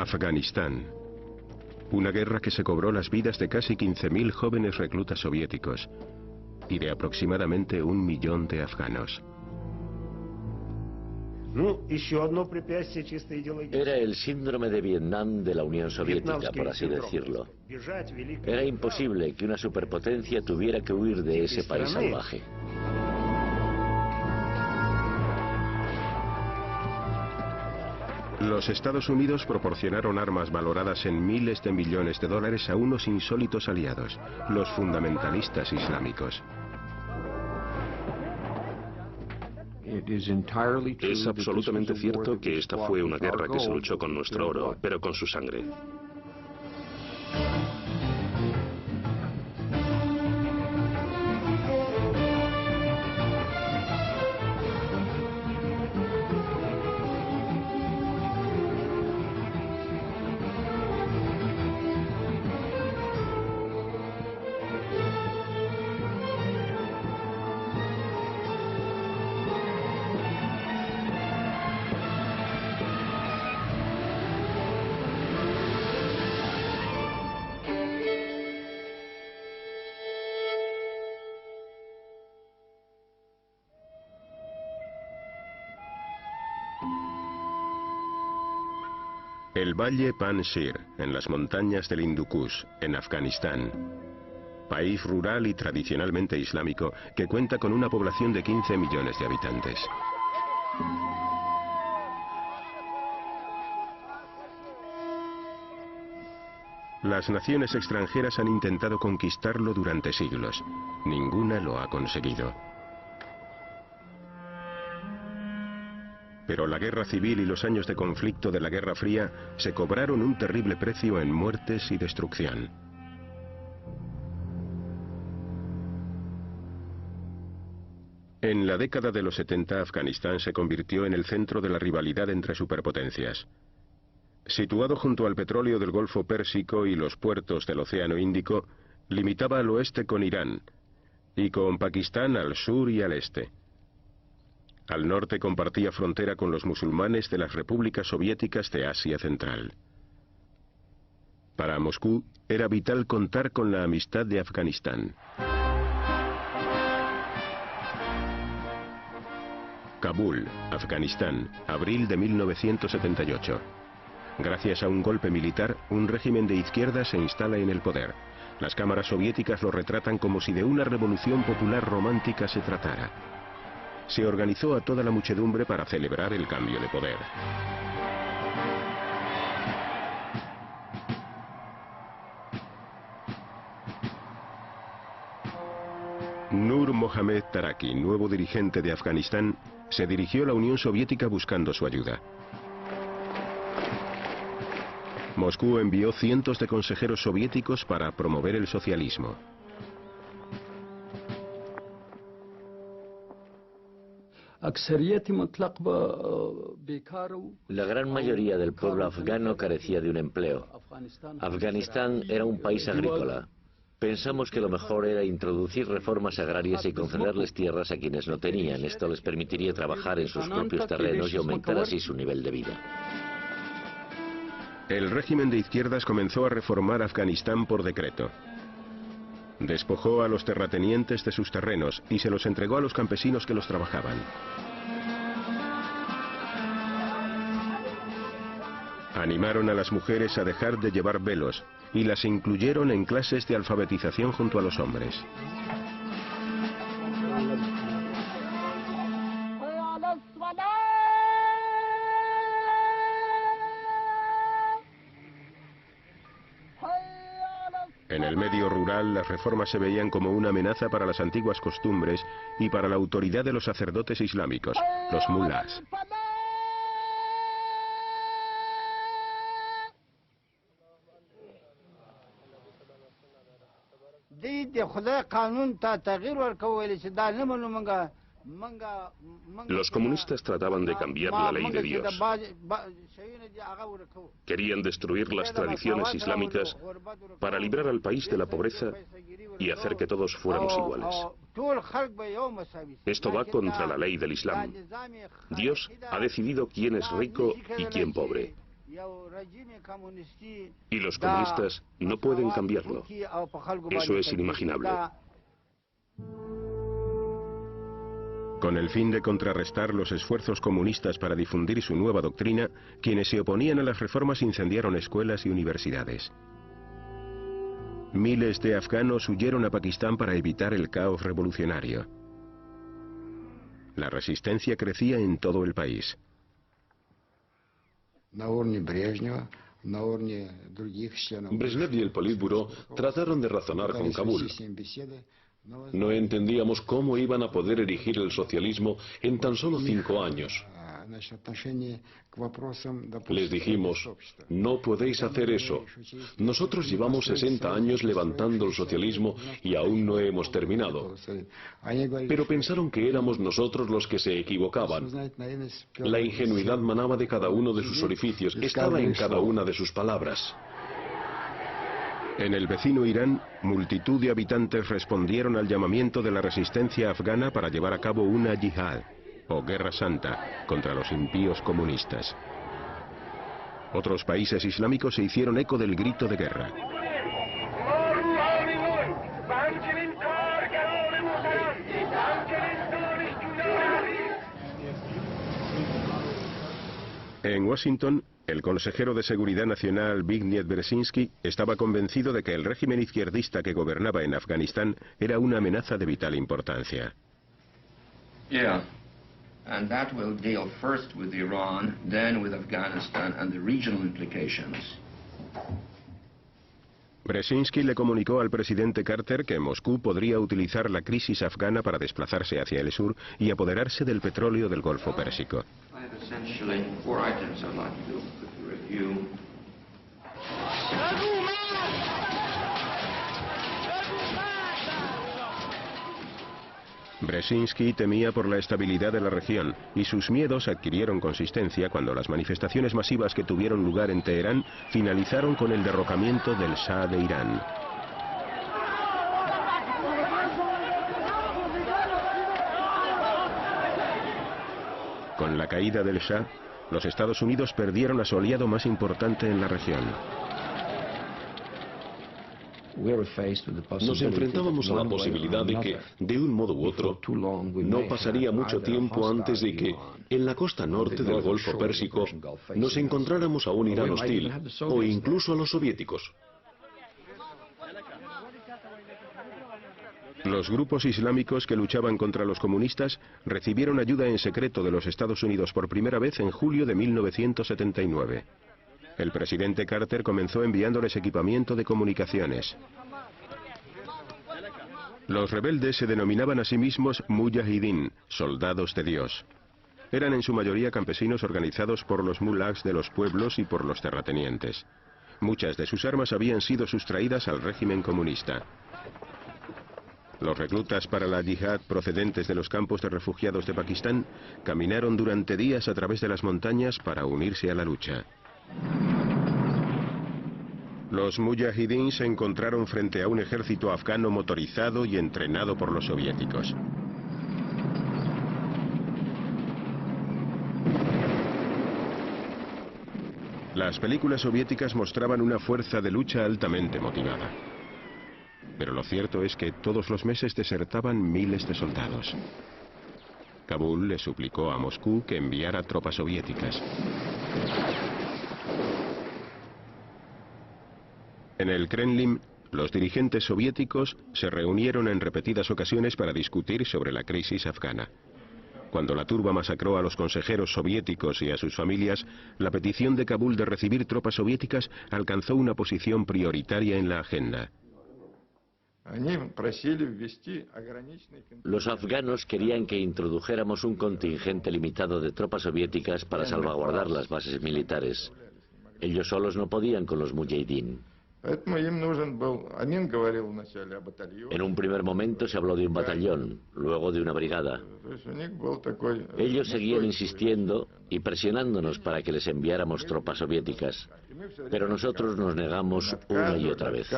Afganistán. Una guerra que se cobró las vidas de casi 15.000 jóvenes reclutas soviéticos y de aproximadamente 1 millón de afganos. Era el síndrome de Vietnam de la Unión Soviética, por así decirlo. Era imposible que una superpotencia tuviera que huir de ese país salvaje. Los Estados Unidos proporcionaron armas valoradas en miles de millones de dólares a unos insólitos aliados, los fundamentalistas islámicos. Es absolutamente cierto que esta fue una guerra que se luchó con nuestro oro, pero con su sangre. El valle Panjshir, en las montañas del Hindu Kush, en Afganistán. País rural y tradicionalmente islámico que cuenta con una población de 15 millones de habitantes. Las naciones extranjeras han intentado conquistarlo durante siglos. Ninguna lo ha conseguido. Pero la guerra civil y los años de conflicto de la Guerra Fría se cobraron un terrible precio en muertes y destrucción. En la década de los 70, Afganistán se convirtió en el centro de la rivalidad entre superpotencias. Situado junto al petróleo del Golfo Pérsico y los puertos del Océano Índico, limitaba al oeste con Irán y con Pakistán al sur y al este. Al norte compartía frontera con los musulmanes de las repúblicas soviéticas de Asia Central. Para Moscú era vital contar con la amistad de Afganistán. Kabul, Afganistán, abril de 1978. Gracias a un golpe militar, un régimen de izquierda se instala en el poder. Las cámaras soviéticas lo retratan como si de una revolución popular romántica se tratara. Se organizó a toda la muchedumbre para celebrar el cambio de poder. Nur Mohammad Taraki, nuevo dirigente de Afganistán, se dirigió a la Unión Soviética buscando su ayuda. Moscú envió cientos de consejeros soviéticos para promover el socialismo. La gran mayoría del pueblo afgano carecía de un empleo. Afganistán era un país agrícola. Pensamos que lo mejor era introducir reformas agrarias y concederles tierras a quienes no tenían. Esto les permitiría trabajar en sus propios terrenos y aumentar así su nivel de vida. El régimen de izquierdas comenzó a reformar Afganistán por decreto. Despojó a los terratenientes de sus terrenos y se los entregó a los campesinos que los trabajaban. Animaron a las mujeres a dejar de llevar velos y las incluyeron en clases de alfabetización junto a los hombres. En el medio rural, las reformas se veían como una amenaza para las antiguas costumbres y para la autoridad de los sacerdotes islámicos, los mulás. Los comunistas trataban de cambiar la ley de Dios. Querían destruir las tradiciones islámicas para librar al país de la pobreza y hacer que todos fuéramos iguales. Esto va contra la ley del Islam. Dios ha decidido quién es rico y quién pobre. Y los comunistas no pueden cambiarlo. Eso es inimaginable. Con el fin de contrarrestar los esfuerzos comunistas para difundir su nueva doctrina, quienes se oponían a las reformas incendiaron escuelas y universidades. Miles de afganos huyeron a Pakistán para evitar el caos revolucionario. La resistencia crecía en todo el país. Brezhnev y el Politburó trataron de razonar con Kabul. No entendíamos cómo iban a poder erigir el socialismo en tan solo 5 años. Les dijimos, no podéis hacer eso. Nosotros llevamos 60 años levantando el socialismo y aún no hemos terminado. Pero pensaron que éramos nosotros los que se equivocaban. La ingenuidad manaba de cada uno de sus orificios, estaba en cada una de sus palabras. En el vecino Irán, multitud de habitantes respondieron al llamamiento de la resistencia afgana para llevar a cabo una yihad, o guerra santa, contra los impíos comunistas. Otros países islámicos se hicieron eco del grito de guerra. En Washington, el consejero de Seguridad Nacional Zbigniew Brzezinski estaba convencido de que el régimen izquierdista que gobernaba en Afganistán era una amenaza de vital importancia. And that will deal first with Iran, then with Afghanistan and the regional implications. Brzezinski le comunicó al presidente Carter que Moscú podría utilizar la crisis afgana para desplazarse hacia el sur y apoderarse del petróleo del Golfo Pérsico. I have essentially 4 items I'd like to do with review. Brzezinski temía por la estabilidad de la región y sus miedos adquirieron consistencia cuando las manifestaciones masivas que tuvieron lugar en Teherán finalizaron con el derrocamiento del Shah de Irán. Con la caída del Shah, los Estados Unidos perdieron a su aliado más importante en la región. Nos enfrentábamos a la posibilidad de que, de un modo u otro, no pasaría mucho tiempo antes de que, en la costa norte del Golfo Pérsico, nos encontráramos a un Irán hostil, o incluso a los soviéticos. Los grupos islámicos que luchaban contra los comunistas recibieron ayuda en secreto de los Estados Unidos por primera vez en julio de 1979. El presidente Carter comenzó enviándoles equipamiento de comunicaciones. Los rebeldes se denominaban a sí mismos Mujahideen, soldados de Dios. Eran en su mayoría campesinos organizados por los mulás de los pueblos y por los terratenientes. Muchas de sus armas habían sido sustraídas al régimen comunista. Los reclutas para la yihad procedentes de los campos de refugiados de Pakistán caminaron durante días a través de las montañas para unirse a la lucha. Los mujahideen se encontraron frente a un ejército afgano motorizado y entrenado por los soviéticos. Las películas soviéticas mostraban una fuerza de lucha altamente motivada. Pero lo cierto es que todos los meses desertaban miles de soldados. Kabul le suplicó a Moscú que enviara tropas soviéticas. En el Kremlin, los dirigentes soviéticos se reunieron en repetidas ocasiones para discutir sobre la crisis afgana. Cuando la turba masacró a los consejeros soviéticos y a sus familias, la petición de Kabul de recibir tropas soviéticas alcanzó una posición prioritaria en la agenda. Los afganos querían que introdujéramos un contingente limitado de tropas soviéticas para salvaguardar las bases militares. Ellos solos no podían con los mujahideen. En un primer momento se habló de un batallón, luego de una brigada. Ellos seguían insistiendo y presionándonos para que les enviáramos tropas soviéticas, pero nosotros nos negamos una y otra vez.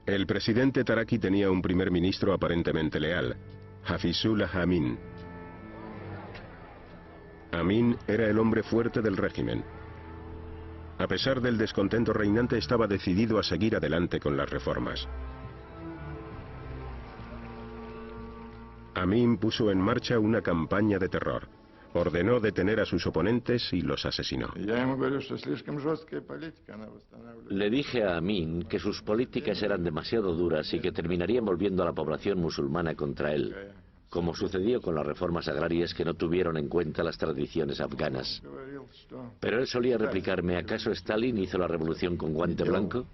El presidente Taraki tenía un primer ministro aparentemente leal, Hafizullah Amin. Amin era el hombre fuerte del régimen. A pesar del descontento reinante, estaba decidido a seguir adelante con las reformas. Amin puso en marcha una campaña de terror. Ordenó detener a sus oponentes y los asesinó. Le dije a Amin que sus políticas eran demasiado duras y que terminarían volviendo a la población musulmana contra él, como sucedió con las reformas agrarias que no tuvieron en cuenta las tradiciones afganas. Pero él solía replicarme: ¿acaso Stalin hizo la revolución con guante blanco?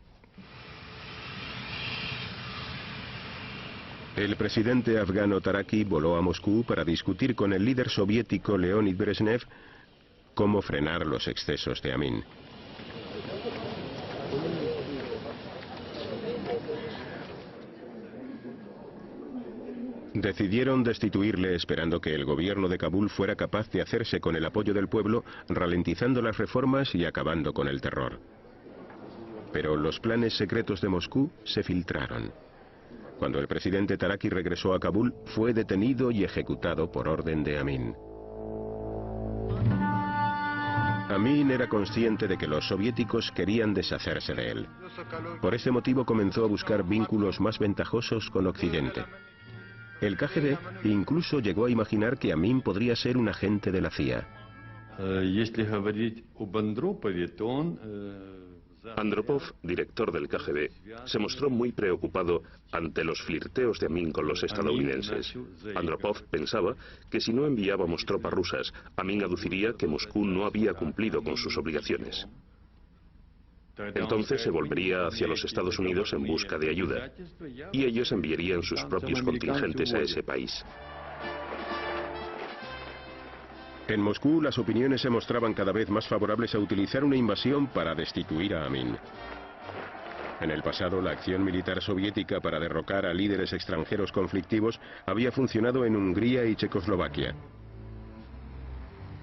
El presidente afgano Taraki voló a Moscú para discutir con el líder soviético Leonid Brezhnev cómo frenar los excesos de Amin. Decidieron destituirle esperando que el gobierno de Kabul fuera capaz de hacerse con el apoyo del pueblo, ralentizando las reformas y acabando con el terror. Pero los planes secretos de Moscú se filtraron. Cuando el presidente Taraki regresó a Kabul, fue detenido y ejecutado por orden de Amin. Amin era consciente de que los soviéticos querían deshacerse de él. Por ese motivo comenzó a buscar vínculos más ventajosos con Occidente. El KGB incluso llegó a imaginar que Amin podría ser un agente de la CIA. Andropov, director del KGB, se mostró muy preocupado ante los flirteos de Amin con los estadounidenses. Andropov pensaba que si no enviábamos tropas rusas, Amin aduciría que Moscú no había cumplido con sus obligaciones. Entonces se volvería hacia los Estados Unidos en busca de ayuda, y ellos enviarían sus propios contingentes a ese país. En Moscú, las opiniones se mostraban cada vez más favorables a utilizar una invasión para destituir a Amin. En el pasado, la acción militar soviética para derrocar a líderes extranjeros conflictivos había funcionado en Hungría y Checoslovaquia.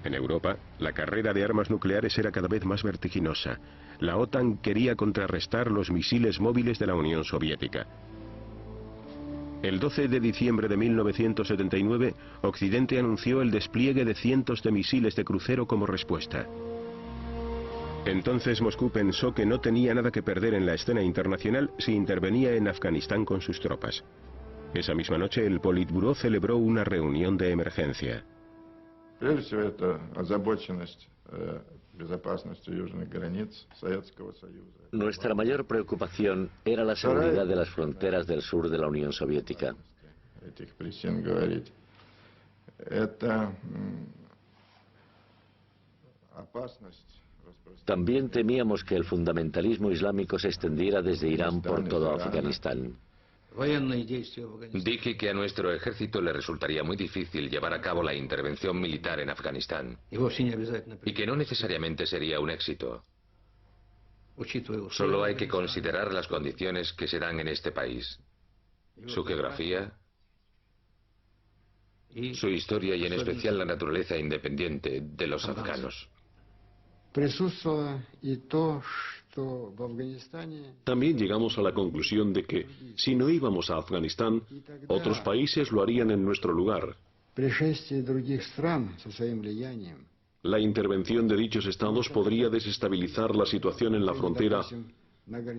En Europa, la carrera de armas nucleares era cada vez más vertiginosa. La OTAN quería contrarrestar los misiles móviles de la Unión Soviética. El 12 de diciembre de 1979, Occidente anunció el despliegue de cientos de misiles de crucero como respuesta. Entonces Moscú pensó que no tenía nada que perder en la escena internacional si intervenía en Afganistán con sus tropas. Esa misma noche, el Politburó celebró una reunión de emergencia. Nuestra mayor preocupación era la seguridad de las fronteras del sur de la Unión Soviética. También temíamos que el fundamentalismo islámico se extendiera desde Irán por todo Afganistán. Dije que a nuestro ejército le resultaría muy difícil llevar a cabo la intervención militar en Afganistán y que no necesariamente sería un éxito. Solo hay que considerar las condiciones que se dan en este país, su geografía, su historia y en especial la naturaleza independiente de los afganos. También llegamos a la conclusión de que, si no íbamos a Afganistán, otros países lo harían en nuestro lugar. La intervención de dichos estados podría desestabilizar la situación en la frontera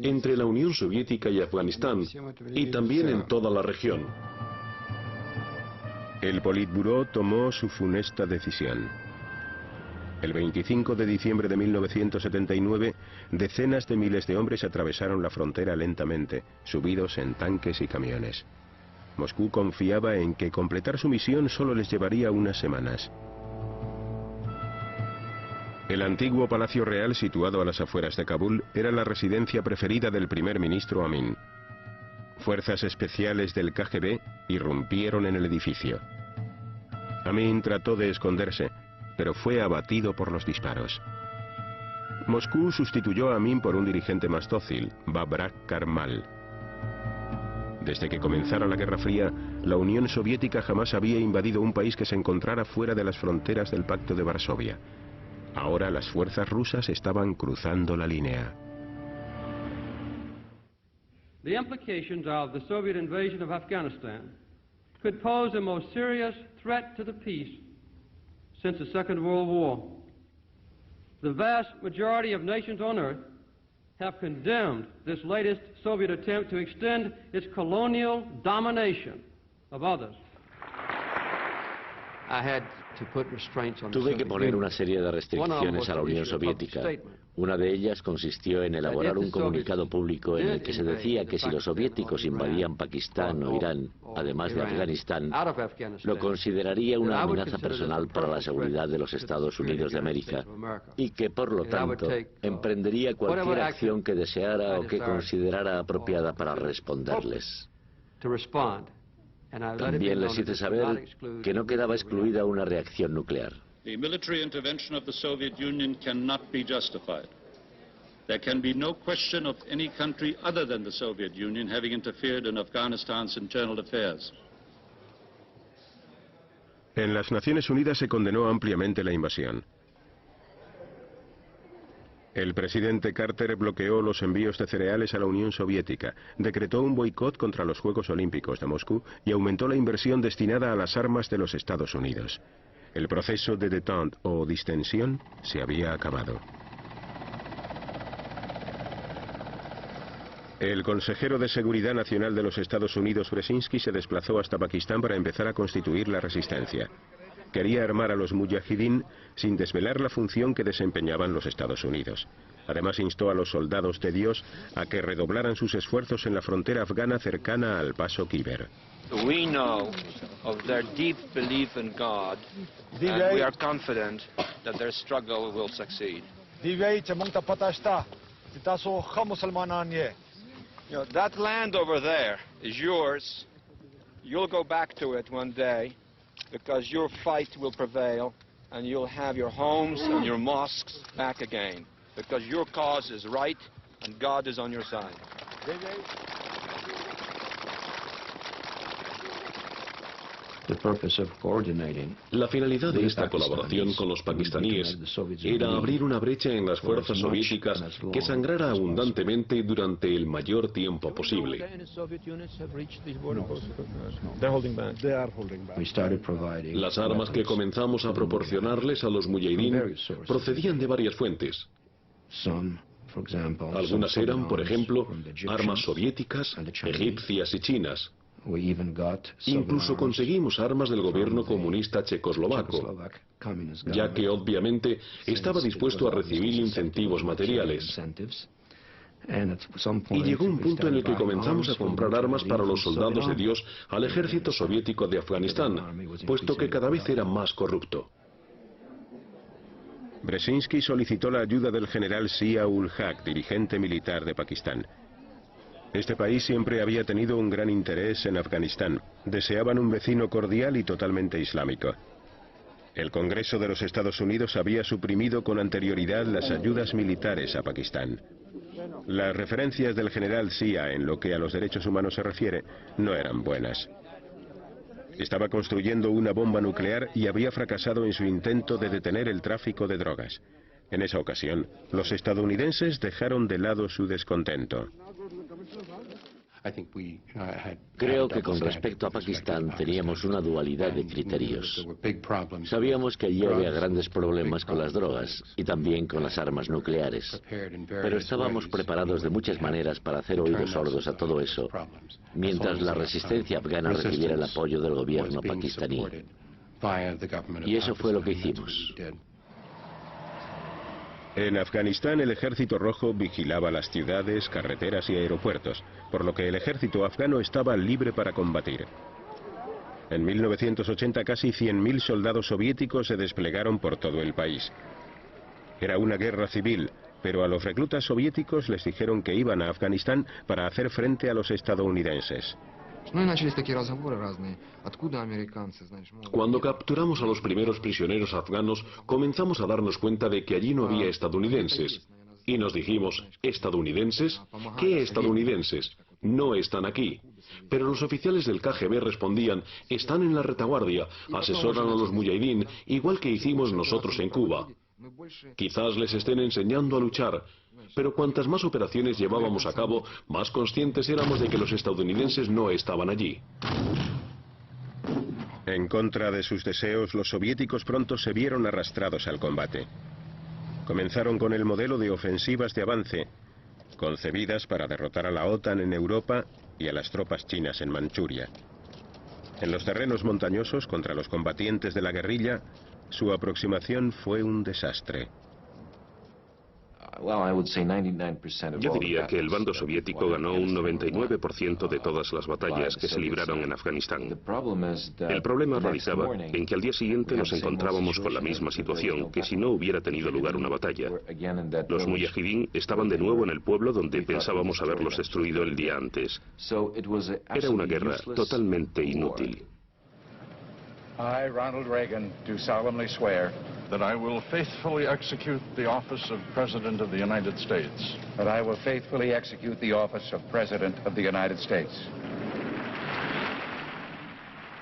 entre la Unión Soviética y Afganistán, y también en toda la región. El Politburó tomó su funesta decisión. El 25 de diciembre de 1979, decenas de miles de hombres atravesaron la frontera lentamente, subidos en tanques y camiones. Moscú confiaba en que completar su misión solo les llevaría unas semanas. El antiguo Palacio Real, situado a las afueras de Kabul, era la residencia preferida del primer ministro Amin. Fuerzas especiales del KGB irrumpieron en el edificio. Amin trató de esconderse, pero fue abatido por los disparos. Moscú sustituyó a Amin por un dirigente más dócil, Babrak Karmal. Desde que comenzara la Guerra Fría, la Unión Soviética jamás había invadido un país que se encontrara fuera de las fronteras del Pacto de Varsovia. Ahora las fuerzas rusas estaban cruzando la línea. The implications of the Soviet invasion of Afghanistan could pose a most serious threat to the peace since the Second World War. The vast majority of nations on earth have condemned this latest Soviet attempt to extend its colonial domination of others. Tuve que poner una serie de restricciones a la Unión Soviética. Una de ellas consistió en elaborar un comunicado público en el que se decía que si los soviéticos invadían Pakistán o Irán, además de Afganistán, lo consideraría una amenaza personal para la seguridad de los Estados Unidos de América y que, por lo tanto, emprendería cualquier acción que deseara o que considerara apropiada para responderles. También les hice saber que no quedaba excluida una reacción nuclear. The military intervention of the Soviet Union cannot be justified. There can be no question of any country other than the Soviet Union having interfered in Afghanistan's internal affairs. En las Naciones Unidas se condenó ampliamente la invasión. El presidente Carter bloqueó los envíos de cereales a la Unión Soviética, decretó un boicot contra los Juegos Olímpicos de Moscú y aumentó la inversión destinada a las armas de los Estados Unidos. El proceso de détente o distensión se había acabado. El consejero de Seguridad Nacional de los Estados Unidos, Brzezinski, se desplazó hasta Pakistán para empezar a constituir la resistencia. Quería armar a los mujahidín sin desvelar la función que desempeñaban los Estados Unidos. Además instó a los soldados de Dios a que redoblaran sus esfuerzos en la frontera afgana cercana al paso Khyber. We know of their deep belief in God, and we are confident that their struggle will succeed. That land over there is yours. You'll go back to it one day, because your fight will prevail, and you'll have your homes and your mosques back again, because your cause is right, and God is on your side. La finalidad de esta colaboración con los pakistaníes era abrir una brecha en las fuerzas soviéticas que sangrara abundantemente durante el mayor tiempo posible. Las armas que comenzamos a proporcionarles a los mujahidín procedían de varias fuentes. Algunas eran, por ejemplo, armas soviéticas, egipcias y chinas. Incluso conseguimos armas del gobierno comunista checoslovaco, ya que obviamente estaba dispuesto a recibir incentivos materiales. Y llegó un punto en el que comenzamos a comprar armas para los soldados de Dios al ejército soviético de Afganistán, puesto que cada vez era más corrupto. Brzezinski solicitó la ayuda del general Zia-ul-Haq, dirigente militar de Pakistán. Este país siempre había tenido un gran interés en Afganistán. Deseaban un vecino cordial y totalmente islámico. El Congreso de los Estados Unidos había suprimido con anterioridad las ayudas militares a Pakistán. Las referencias del general Zia en lo que a los derechos humanos se refiere no eran buenas. Estaba construyendo una bomba nuclear y había fracasado en su intento de detener el tráfico de drogas. En esa ocasión, los estadounidenses dejaron de lado su descontento. Creo que con respecto a Pakistán teníamos una dualidad de criterios. Sabíamos que allí había grandes problemas con las drogas y también con las armas nucleares, pero estábamos preparados de muchas maneras para hacer oídos sordos a todo eso, mientras la resistencia afgana recibiera el apoyo del gobierno pakistaní. Y eso fue lo que hicimos. En Afganistán el Ejército Rojo vigilaba las ciudades, carreteras y aeropuertos, por lo que el ejército afgano estaba libre para combatir. En 1980 casi 100.000 soldados soviéticos se desplegaron por todo el país. Era una guerra civil, pero a los reclutas soviéticos les dijeron que iban a Afganistán para hacer frente a los estadounidenses. Cuando capturamos a los primeros prisioneros afganos, comenzamos a darnos cuenta de que allí no había estadounidenses. Y nos dijimos, ¿estadounidenses? ¿Qué estadounidenses? No están aquí. Pero los oficiales del KGB respondían, están en la retaguardia, asesoran a los mujahidín, igual que hicimos nosotros en Cuba. Quizás les estén enseñando a luchar, pero cuantas más operaciones llevábamos a cabo, más conscientes éramos de que los estadounidenses no estaban allí. En contra de sus deseos, los soviéticos pronto se vieron arrastrados al combate. Comenzaron con el modelo de ofensivas de avance, concebidas para derrotar a la OTAN en Europa y a las tropas chinas en Manchuria. En los terrenos montañosos contra los combatientes de la guerrilla, su aproximación fue un desastre. Yo diría que el bando soviético ganó un 99% de todas las batallas que se libraron en Afganistán. El problema radicaba en que al día siguiente nos encontrábamos con la misma situación que si no hubiera tenido lugar una batalla. Los mujahidín estaban de nuevo en el pueblo donde pensábamos haberlos destruido el día antes. Era una guerra totalmente inútil. I, Ronald Reagan, do solemnly swear that I will faithfully execute the office of President of the United States. That I will faithfully execute the office of President of the United States.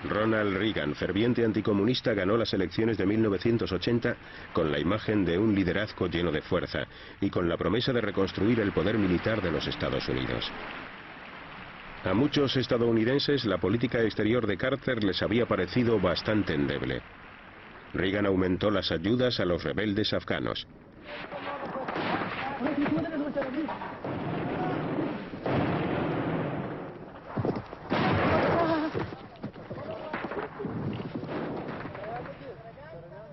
Ronald Reagan, ferviente anticomunista, ganó las elecciones de 1980 con la imagen de un liderazgo lleno de fuerza y con la promesa de reconstruir el poder militar de los Estados Unidos. A muchos estadounidenses la política exterior de Carter les había parecido bastante endeble. Reagan aumentó las ayudas a los rebeldes afganos.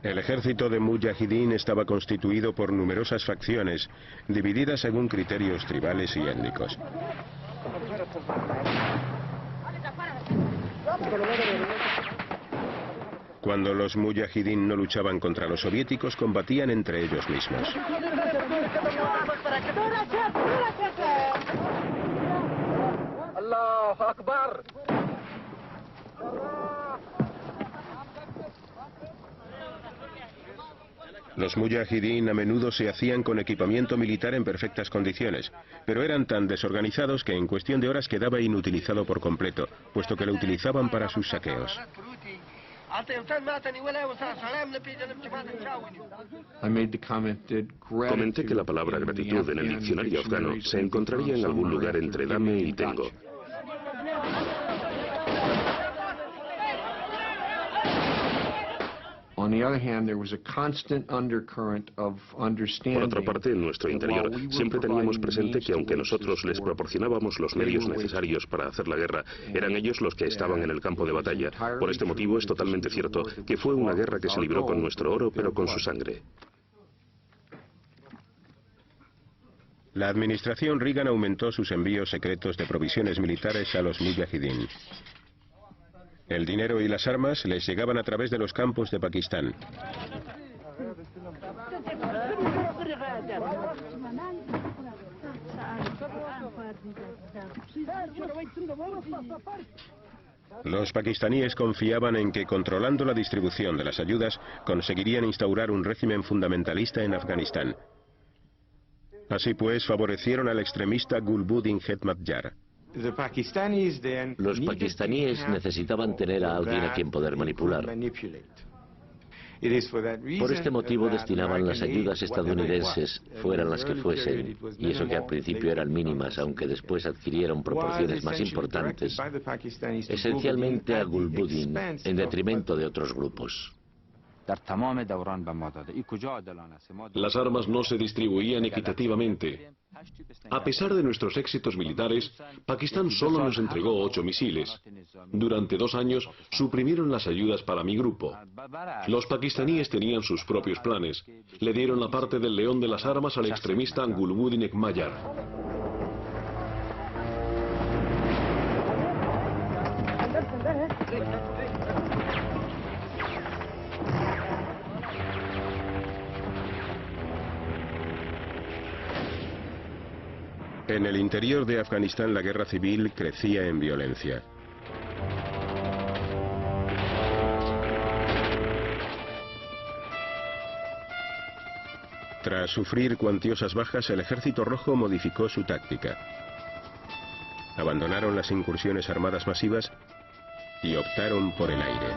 El ejército de Mujahideen estaba constituido por numerosas facciones, divididas según criterios tribales y étnicos. Cuando los mujahidín no luchaban contra los soviéticos, combatían entre ellos mismos. Los mujahidín a menudo se hacían con equipamiento militar en perfectas condiciones, pero eran tan desorganizados que en cuestión de horas quedaba inutilizado por completo, puesto que lo utilizaban para sus saqueos. Comenté que la palabra gratitud en el diccionario afgano se encontraría en algún lugar entre dame y tengo. Por otra parte, en nuestro interior siempre teníamos presente que aunque nosotros les proporcionábamos los medios necesarios para hacer la guerra, eran ellos los que estaban en el campo de batalla. Por este motivo es totalmente cierto que fue una guerra que se libró con nuestro oro, pero con su sangre. La administración Reagan aumentó sus envíos secretos de provisiones militares a los mujahidín. El dinero y las armas les llegaban a través de los campos de Pakistán. Los pakistaníes confiaban en que, controlando la distribución de las ayudas, conseguirían instaurar un régimen fundamentalista en Afganistán. Así pues, favorecieron al extremista Gulbuddin Hekmatyar. Los pakistaníes necesitaban tener a alguien a quien poder manipular. Por este motivo destinaban las ayudas estadounidenses, fueran las que fuesen, y eso que al principio eran mínimas, aunque después adquirieron proporciones más importantes, esencialmente a Gulbuddin, en detrimento de otros grupos. Las armas no se distribuían equitativamente. A pesar de nuestros éxitos militares, Pakistán solo nos entregó 8 misiles. Durante 2 años suprimieron las ayudas para mi grupo. Los pakistaníes tenían sus propios planes. Le dieron la parte del león de las armas al extremista Gulbuddin Hekmatyar. En el interior de Afganistán la guerra civil crecía en violencia. Tras sufrir cuantiosas bajas, el Ejército Rojo modificó su táctica. Abandonaron las incursiones armadas masivas y optaron por el aire.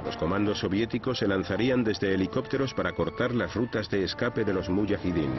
Los comandos soviéticos se lanzarían desde helicópteros para cortar las rutas de escape de los mujahidín.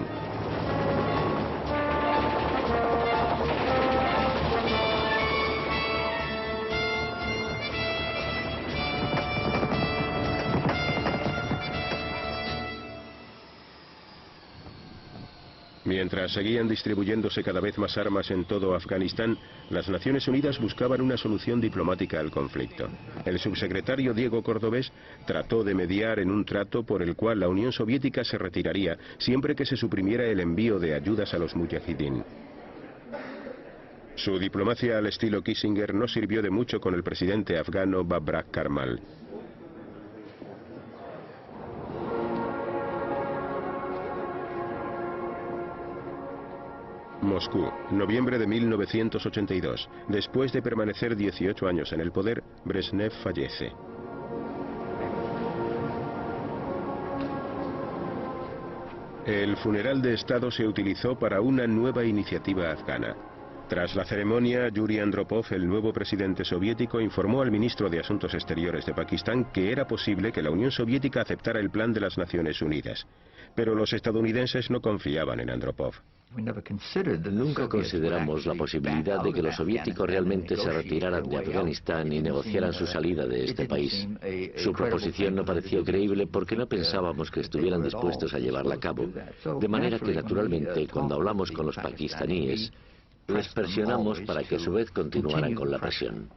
Mientras seguían distribuyéndose cada vez más armas en todo Afganistán, las Naciones Unidas buscaban una solución diplomática al conflicto. El subsecretario Diego Cordovés trató de mediar en un trato por el cual la Unión Soviética se retiraría siempre que se suprimiera el envío de ayudas a los mujahidín. Su diplomacia al estilo Kissinger no sirvió de mucho con el presidente afgano Babrak Karmal. Moscú, noviembre de 1982. Después de permanecer 18 años en el poder, Brezhnev fallece. El funeral de Estado se utilizó para una nueva iniciativa afgana. Tras la ceremonia, Yuri Andropov, el nuevo presidente soviético, informó al ministro de Asuntos Exteriores de Pakistán que era posible que la Unión Soviética aceptara el plan de las Naciones Unidas. Pero los estadounidenses no confiaban en Andropov. Nunca consideramos la posibilidad de que los soviéticos realmente se retiraran de Afganistán y negociaran su salida de este país. Su proposición no pareció creíble porque no pensábamos que estuvieran dispuestos a llevarla a cabo. De manera que, naturalmente, cuando hablamos con los pakistaníes, les presionamos para que a su vez continuaran con la presión.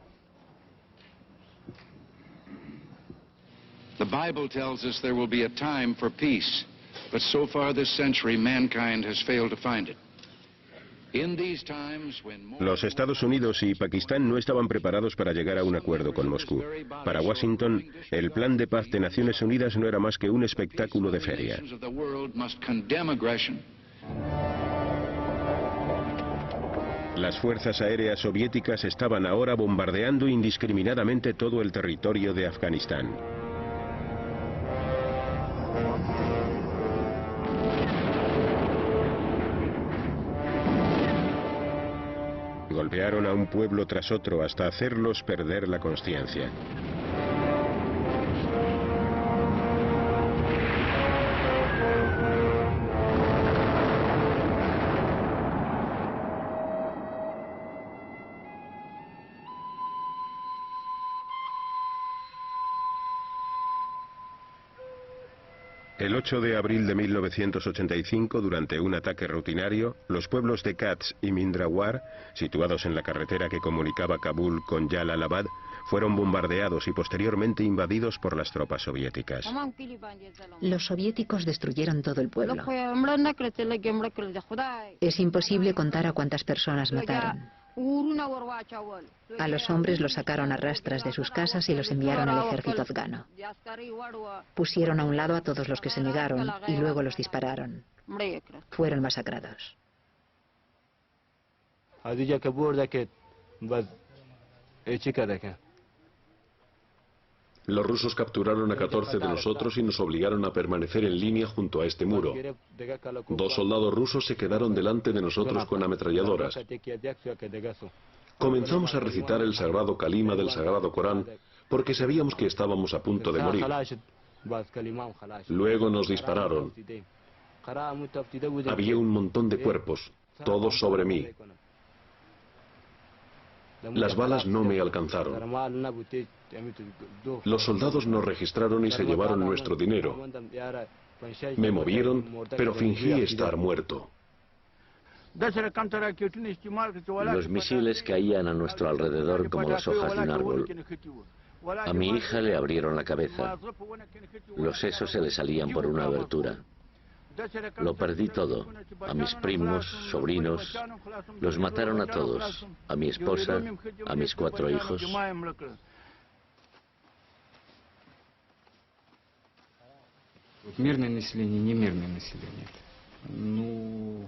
The Bible tells us there will be a time for peace, but so far this century mankind has failed to find it. Los Estados Unidos y Pakistán no estaban preparados para llegar a un acuerdo con Moscú. Para Washington, el plan de paz de Naciones Unidas no era más que un espectáculo de feria. Las fuerzas aéreas soviéticas estaban ahora bombardeando indiscriminadamente todo el territorio de Afganistán. Golpearon a un pueblo tras otro hasta hacerlos perder la conciencia. El 8 de abril de 1985, durante un ataque rutinario, los pueblos de Kats y Mindrawar, situados en la carretera que comunicaba Kabul con Jalalabad, fueron bombardeados y posteriormente invadidos por las tropas soviéticas. Los soviéticos destruyeron todo el pueblo. Es imposible contar a cuántas personas mataron. A los hombres los sacaron a rastras de sus casas y los enviaron al ejército afgano. Pusieron a un lado a todos los que se negaron y luego los dispararon. Fueron masacrados. Los rusos capturaron a 14 de nosotros y nos obligaron a permanecer en línea junto a este muro. 2 soldados rusos se quedaron delante de nosotros con ametralladoras. Comenzamos a recitar el sagrado kalima del sagrado Corán porque sabíamos que estábamos a punto de morir. Luego nos dispararon. Había un montón de cuerpos, todos sobre mí. Las balas no me alcanzaron. Los soldados nos registraron y se llevaron nuestro dinero. Me movieron, pero fingí estar muerto. Los misiles caían a nuestro alrededor como las hojas de un árbol. A mi hija le abrieron la cabeza. Los sesos se le salían por una abertura. Lo perdí todo. A mis primos, sobrinos, los mataron a todos. A mi esposa, a mis 4 hijos.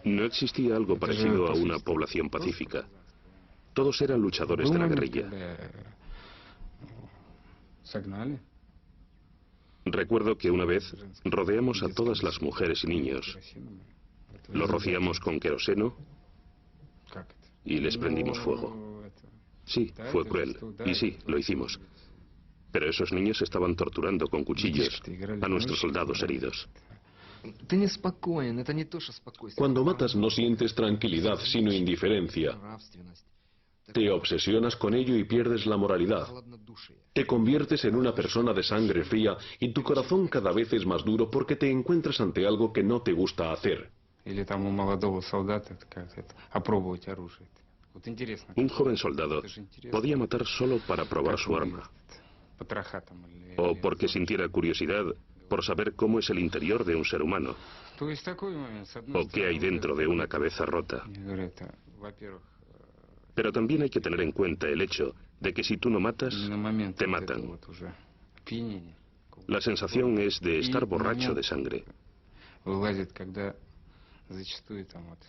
No existía algo parecido a una población pacífica. Todos eran luchadores de la guerrilla. Recuerdo que una vez rodeamos a todas las mujeres y niños. Los rociamos con queroseno y les prendimos fuego. Sí, fue cruel. Y sí, lo hicimos. Pero esos niños estaban torturando con cuchillos a nuestros soldados heridos. Cuando matas no sientes tranquilidad, sino indiferencia. Te obsesionas con ello y pierdes la moralidad. Te conviertes en una persona de sangre fría y tu corazón cada vez es más duro porque te encuentras ante algo que no te gusta hacer. Un joven soldado podía matar solo para probar su arma, o porque sintiera curiosidad por saber cómo es el interior de un ser humano, o qué hay dentro de una cabeza rota. Pero también hay que tener en cuenta el hecho de que si tú no matas, te matan. La sensación es de estar borracho de sangre.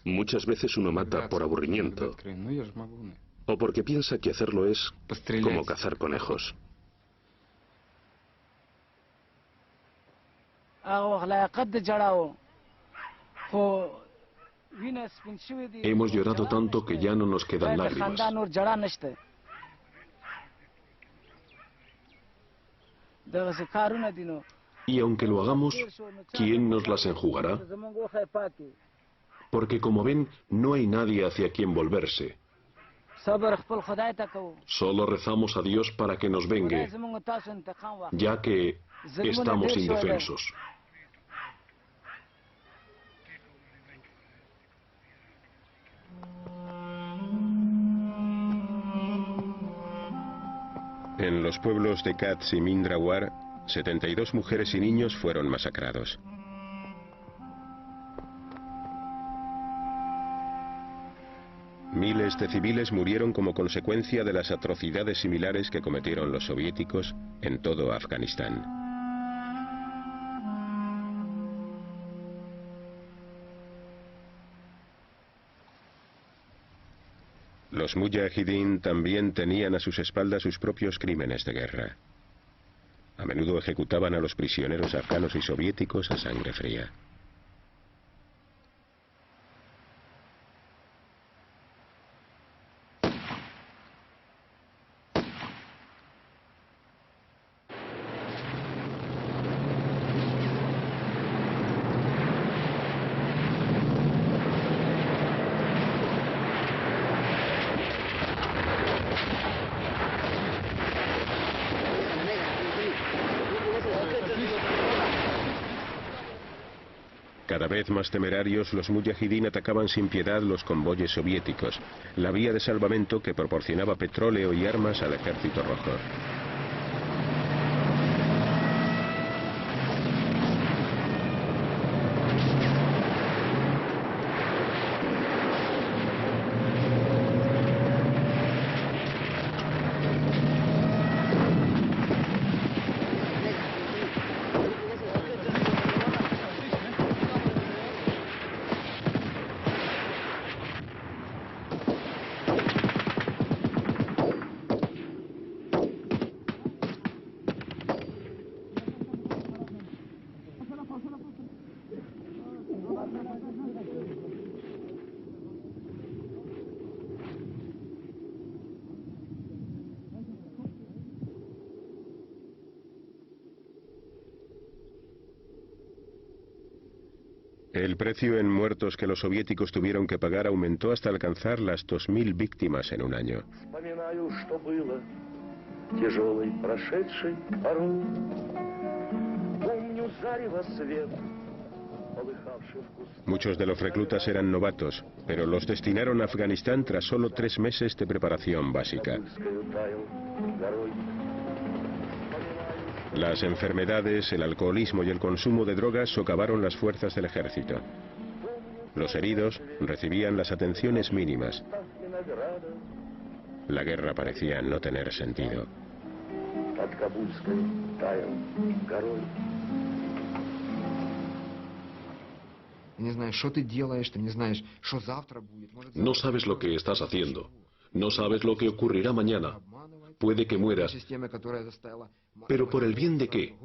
Muchas veces uno mata por aburrimiento, o porque piensa que hacerlo es como cazar conejos. Hemos llorado tanto que ya no nos quedan lágrimas. Y aunque lo hagamos, ¿quién nos las enjugará? Porque como ven, no hay nadie hacia quien volverse. Solo rezamos a Dios para que nos vengue, ya que estamos indefensos. En los pueblos de Kats y Mindrawar, 72 mujeres y niños fueron masacrados. Miles de civiles murieron como consecuencia de las atrocidades similares que cometieron los soviéticos en todo Afganistán. Los mujahidín también tenían a sus espaldas sus propios crímenes de guerra. A menudo ejecutaban a los prisioneros afganos y soviéticos a sangre fría. Cada vez más temerarios, los mujahidín atacaban sin piedad los convoyes soviéticos, la vía de salvamento que proporcionaba petróleo y armas al ejército rojo. El precio en muertos que los soviéticos tuvieron que pagar aumentó hasta alcanzar las 2000 víctimas en un año. Muchos de los reclutas eran novatos, pero los destinaron a Afganistán tras solo 3 meses de preparación básica. Las enfermedades, el alcoholismo y el consumo de drogas socavaron las fuerzas del ejército. Los heridos recibían las atenciones mínimas. La guerra parecía no tener sentido. No sabes lo que estás haciendo. No sabes lo que ocurrirá mañana. Puede que mueras. ¿Pero por el bien de qué?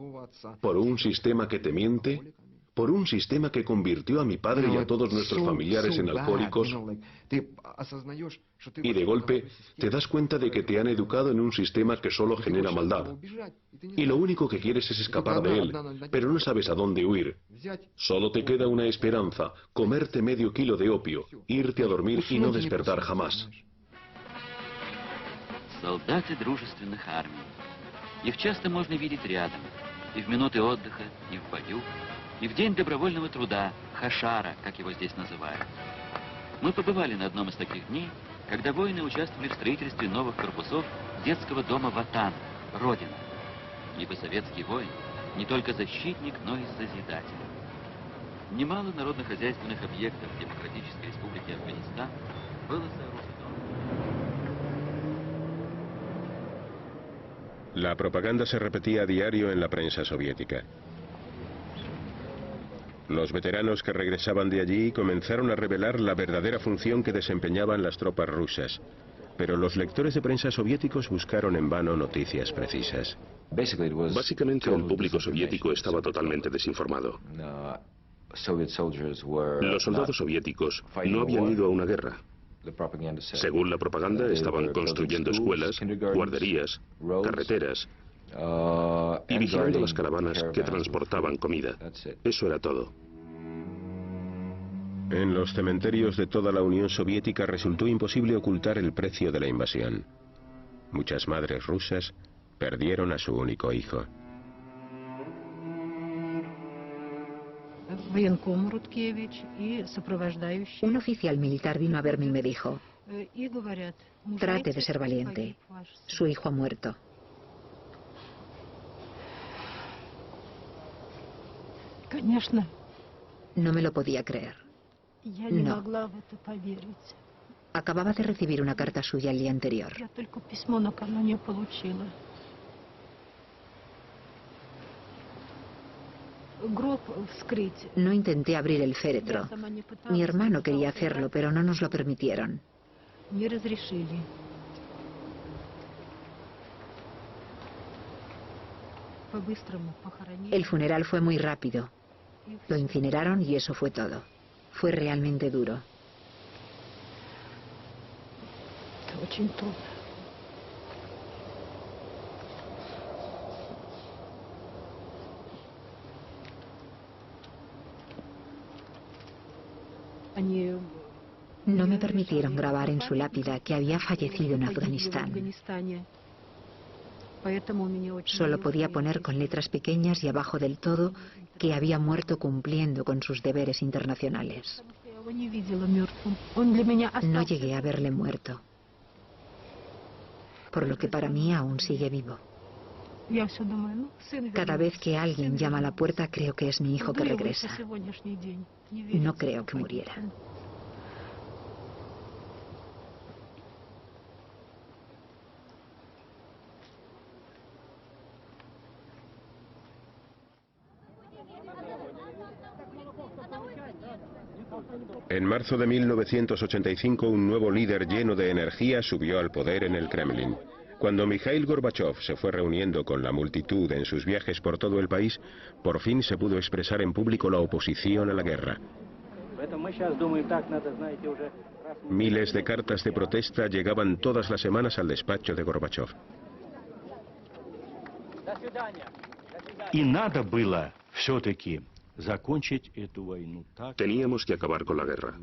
¿Por un sistema que te miente? ¿Por un sistema que convirtió a mi padre y a todos nuestros familiares en alcohólicos? Y de golpe te das cuenta de que te han educado en un sistema que solo genera maldad. Y lo único que quieres es escapar de él, pero no sabes a dónde huir. Solo te queda una esperanza, comerte medio kilo de opio, irte a dormir y no despertar jamás. Солдаты дружественных армий. Их часто можно видеть рядом, и в минуты отдыха, и в бою, и в День добровольного труда, Хашара, как его здесь называют. Мы побывали на одном из таких дней, когда воины участвовали в строительстве новых корпусов детского дома Ватан, Родина. Ибо советский воин не только защитник, но и созидатель. Немало народно-хозяйственных объектов Демократической Республики Афганистан было сооружено. La propaganda se repetía a diario en la prensa soviética. Los veteranos que regresaban de allí comenzaron a revelar la verdadera función que desempeñaban las tropas rusas. Pero los lectores de prensa soviéticos buscaron en vano noticias precisas. Básicamente el público soviético estaba totalmente desinformado. Los soldados soviéticos no habían ido a una guerra. Según la propaganda, estaban construyendo escuelas, guarderías, carreteras y vigilando las caravanas que transportaban comida. Eso era todo. En los cementerios de toda la Unión Soviética resultó imposible ocultar el precio de la invasión. Muchas madres rusas perdieron a su único hijo. Un oficial militar vino a verme y me dijo: trate de ser valiente. Su hijo ha muerto. No me lo podía creer. No. Acababa de recibir una carta suya el día anterior. No intenté abrir el féretro. Mi hermano quería hacerlo, pero no nos lo permitieron. El funeral fue muy rápido. Lo incineraron y eso fue todo. Fue realmente duro. No me permitieron grabar en su lápida que había fallecido en Afganistán. Solo podía poner con letras pequeñas y abajo del todo que había muerto cumpliendo con sus deberes internacionales. No llegué a verle muerto, por lo que para mí aún sigue vivo. Cada vez que alguien llama a la puerta creo que es mi hijo que regresa. No creo que muriera. En marzo de 1985, un nuevo líder lleno de energía subió al poder en el Kremlin. Cuando Mikhail Gorbachev se fue reuniendo con la multitud en sus viajes por todo el país, por fin se pudo expresar en público la oposición a la guerra. Miles de cartas de protesta llegaban todas las semanas al despacho de Gorbachev. Y надо было все-таки Teníamos que acabar con la guerra,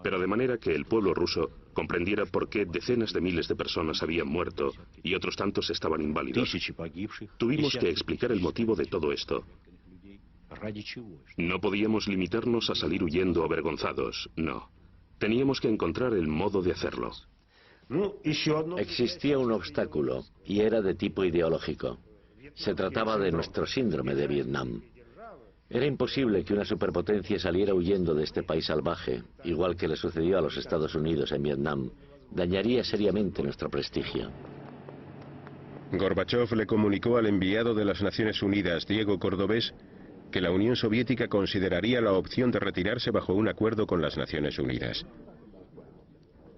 pero de manera que el pueblo ruso comprendiera por qué decenas de miles de personas habían muerto y otros tantos estaban inválidos. Tuvimos que explicar el motivo de todo esto. No podíamos limitarnos a salir huyendo avergonzados, no. Teníamos que encontrar el modo de hacerlo. Existía un obstáculo, y era de tipo ideológico. Se trataba de nuestro síndrome de Vietnam. Era imposible que una superpotencia saliera huyendo de este país salvaje, igual que le sucedió a los Estados Unidos en Vietnam. Dañaría seriamente nuestro prestigio. Gorbachev le comunicó al enviado de las Naciones Unidas, Diego Cordovés, que la Unión Soviética consideraría la opción de retirarse bajo un acuerdo con las Naciones Unidas.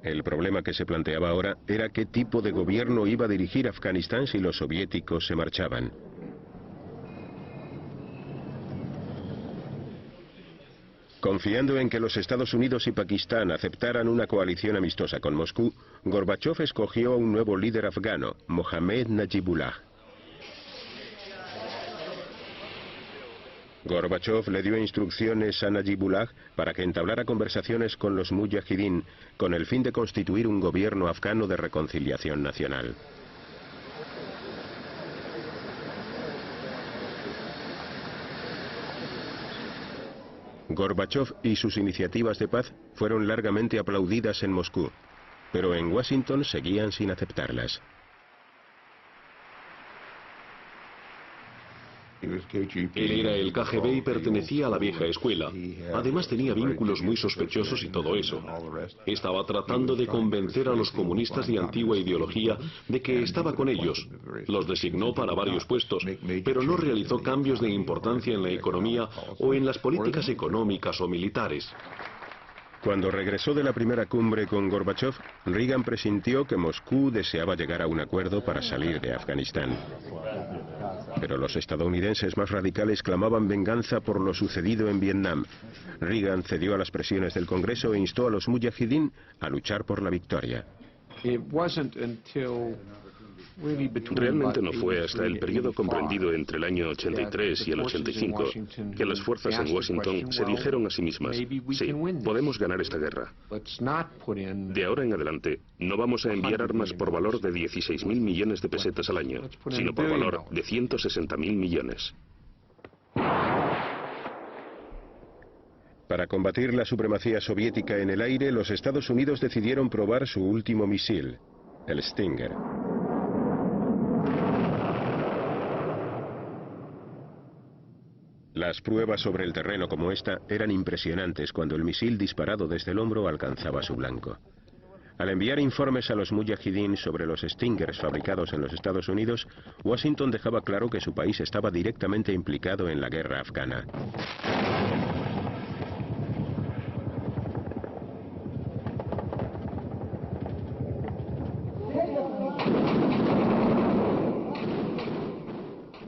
El problema que se planteaba ahora era qué tipo de gobierno iba a dirigir Afganistán si los soviéticos se marchaban. Confiando en que los Estados Unidos y Pakistán aceptaran una coalición amistosa con Moscú, Gorbachev escogió a un nuevo líder afgano, Mohammad Najibullah. Gorbachev le dio instrucciones a Najibullah para que entablara conversaciones con los mujahidín con el fin de constituir un gobierno afgano de reconciliación nacional. Gorbachov y sus iniciativas de paz fueron largamente aplaudidas en Moscú, pero en Washington seguían sin aceptarlas. Él era el KGB y pertenecía a la vieja escuela. Además tenía vínculos muy sospechosos y todo eso. Estaba tratando de convencer a los comunistas de antigua ideología de que estaba con ellos. Los designó para varios puestos, pero no realizó cambios de importancia en la economía o en las políticas económicas o militares. Cuando regresó de la primera cumbre con Gorbachov, Reagan presintió que Moscú deseaba llegar a un acuerdo para salir de Afganistán. Pero los estadounidenses más radicales clamaban venganza por lo sucedido en Vietnam. Reagan cedió a las presiones del Congreso e instó a los mujahidín a luchar por la victoria. Realmente no fue hasta el periodo comprendido entre el año 83 y el 85 que las fuerzas en Washington se dijeron a sí mismas: sí, podemos ganar esta guerra. De ahora en adelante no vamos a enviar armas por valor de 16.000 millones de pesetas al año, sino por valor de 160.000 millones. Para combatir la supremacía soviética en el aire, los Estados Unidos decidieron probar su último misil, el Stinger. Las pruebas sobre el terreno como esta eran impresionantes cuando el misil disparado desde el hombro alcanzaba su blanco. Al enviar informes a los mujahidín sobre los Stingers fabricados en los Estados Unidos, Washington dejaba claro que su país estaba directamente implicado en la guerra afgana.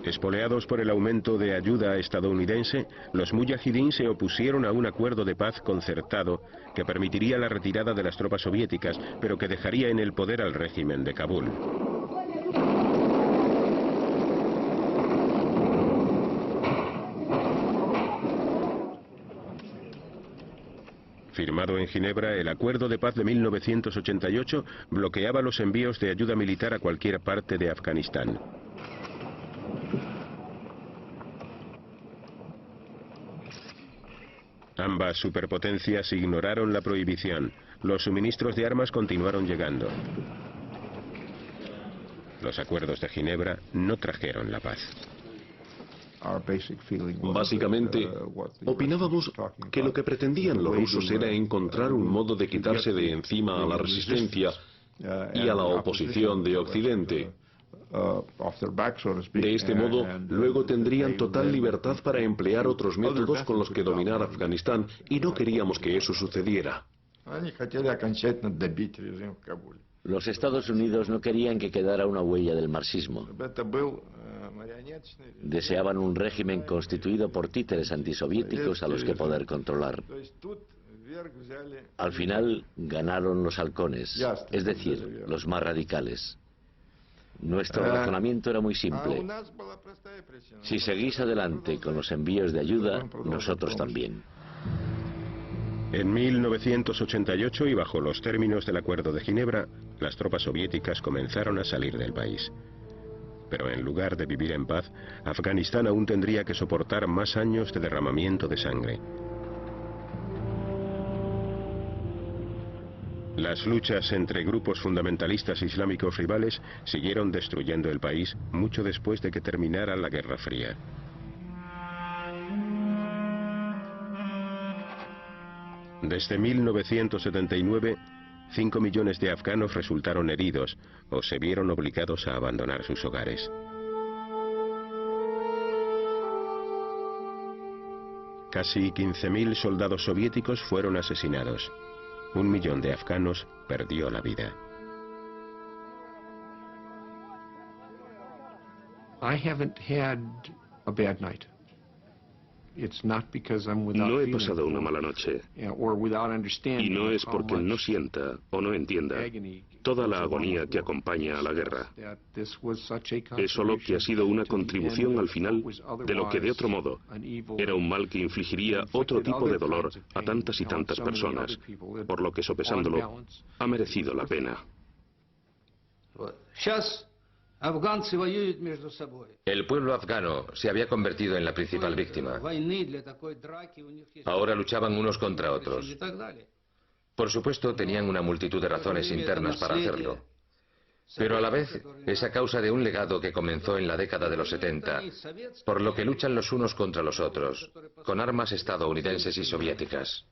Espoleados por el aumento de ayuda estadounidense, los mujahidín se opusieron a un acuerdo de paz concertado que permitiría la retirada de las tropas soviéticas, pero que dejaría en el poder al régimen de Kabul. Firmado en Ginebra, el Acuerdo de Paz de 1988 bloqueaba los envíos de ayuda militar a cualquier parte de Afganistán. Ambas superpotencias ignoraron la prohibición. Los suministros de armas continuaron llegando. Los acuerdos de Ginebra no trajeron la paz. Básicamente, opinábamos que lo que pretendían los rusos era encontrar un modo de quitarse de encima a la resistencia y a la oposición de Occidente. De este modo, luego tendrían total libertad para emplear otros métodos con los que dominar Afganistán, y no queríamos que eso sucediera. Los Estados Unidos no querían que quedara una huella del marxismo. Deseaban un régimen constituido por títeres antisoviéticos a los que poder controlar. Al final ganaron los halcones, es decir, los más radicales. Nuestro razonamiento era muy simple. Si seguís adelante con los envíos de ayuda, nosotros también. En 1988, y bajo los términos del Acuerdo de Ginebra, las tropas soviéticas comenzaron a salir del país. Pero en lugar de vivir en paz, Afganistán aún tendría que soportar más años de derramamiento de sangre. Las luchas entre grupos fundamentalistas islámicos rivales siguieron destruyendo el país mucho después de que terminara la Guerra Fría. Desde 1979, 5 millones de afganos resultaron heridos o se vieron obligados a abandonar sus hogares. Casi 15.000 soldados soviéticos fueron asesinados. 1 millón de afganos perdió la vida. No he pasado una mala noche. Y no es porque no sienta o no entienda toda la agonía que acompaña a la guerra. Es solo que ha sido una contribución al final de lo que de otro modo era un mal que infligiría otro tipo de dolor a tantas y tantas personas, por lo que sopesándolo ha merecido la pena. El pueblo afgano se había convertido en la principal víctima. Ahora luchaban unos contra otros. Por supuesto, tenían una multitud de razones internas para hacerlo. Pero a la vez es a causa de un legado que comenzó en la década de los 70, por lo que luchan los unos contra los otros, con armas estadounidenses y soviéticas.